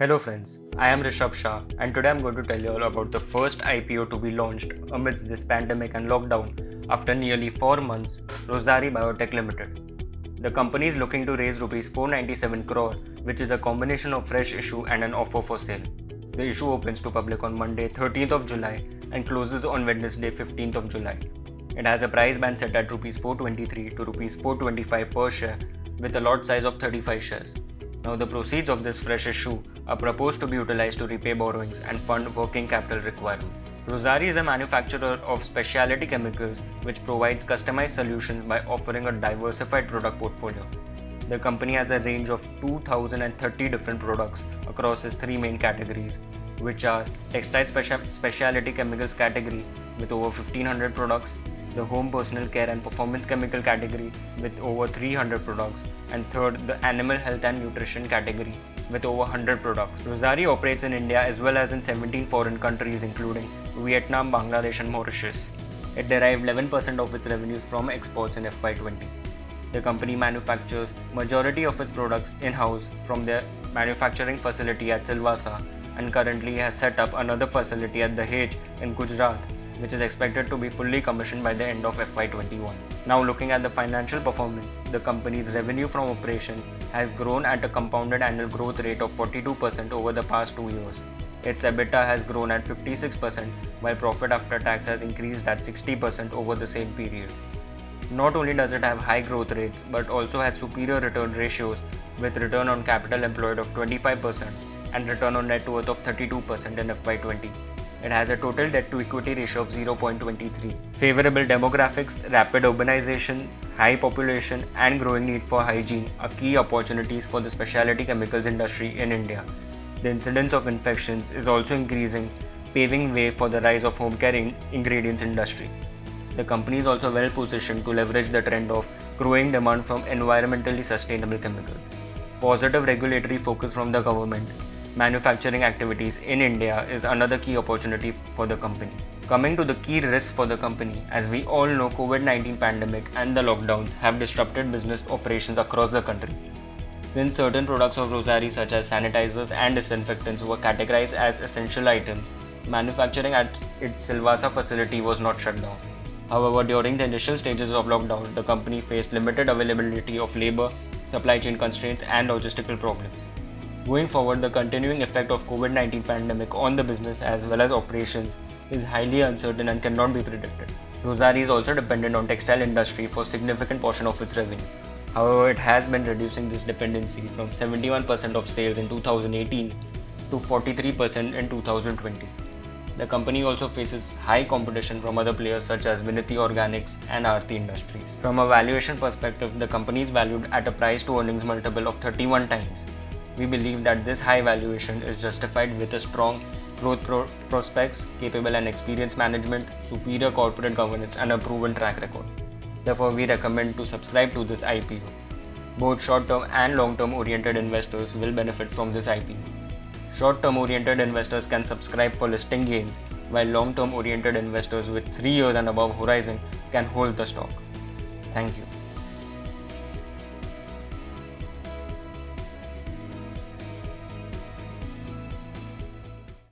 Hello friends, I am Rishabh Shah and today I am going to tell you all about the first IPO to be launched amidst this pandemic and lockdown after nearly 4 months, Rossari Biotech Limited. The company is looking to raise Rs 497 crore, which is a combination of fresh issue and an offer for sale. The issue opens to public on Monday 13th of July and closes on Wednesday 15th of July. It has a price band set at Rs 423 to Rs 425 per share with a lot size of 35 shares. Now, the proceeds of this fresh issue are proposed to be utilized to repay borrowings and fund working capital requirements. Rossari is a manufacturer of specialty chemicals which provides customized solutions by offering a diversified product portfolio. The company has a range of 2030 different products across its three main categories, which are textile specialty chemicals category with over 1500 products, the home personal care and performance chemical category with over 300 products, and third, the animal health and nutrition category with over 100 products. Rossari operates in India as well as in 17 foreign countries including Vietnam, Bangladesh and Mauritius. It derived 11% of its revenues from exports in FY20. The company manufactures majority of its products in-house from their manufacturing facility at Silvassa and currently has set up another facility at Dahej in Gujarat, which is expected to be fully commissioned by the end of FY21. Now looking at the financial performance, the company's revenue from operation has grown at a compounded annual growth rate of 42% over the past 2 years. Its EBITDA has grown at 56% while profit after tax has increased at 60% over the same period. Not only does it have high growth rates but also has superior return ratios with return on capital employed of 25% and return on net worth of 32% in FY20. It has a total debt to equity ratio of 0.23. Favorable demographics, rapid urbanization, high population and growing need for hygiene are key opportunities for the specialty chemicals industry in India. The incidence of infections is also increasing, paving way for the rise of home care ingredients industry. The company is also well positioned to leverage the trend of growing demand from environmentally sustainable chemicals. Positive regulatory focus from the government. Manufacturing activities in India is another key opportunity for the company. Coming to the key risks for the company, as we all know, COVID-19 pandemic and the lockdowns have disrupted business operations across the country. Since certain products of Rossari such as sanitizers and disinfectants were categorized as essential items, manufacturing at its Silvassa facility was not shut down. However, during the initial stages of lockdown, the company faced limited availability of labor, supply chain constraints and logistical problems. Going forward, the continuing effect of COVID-19 pandemic on the business as well as operations is highly uncertain and cannot be predicted. Rossari is also dependent on textile industry for a significant portion of its revenue. However, it has been reducing this dependency from 71% of sales in 2018 to 43% in 2020. The company also faces high competition from other players such as Vinati Organics and Aarti Industries. From a valuation perspective, the company is valued at a price to earnings multiple of 31 times. We believe that this high valuation is justified with a strong growth prospects, capable and experienced management, superior corporate governance and a proven track record. Therefore, we recommend to subscribe to this IPO. Both short-term and long-term oriented investors will benefit from this IPO. Short-term oriented investors can subscribe for listing gains, while long-term oriented investors with 3 years and above horizon can hold the stock. Thank you.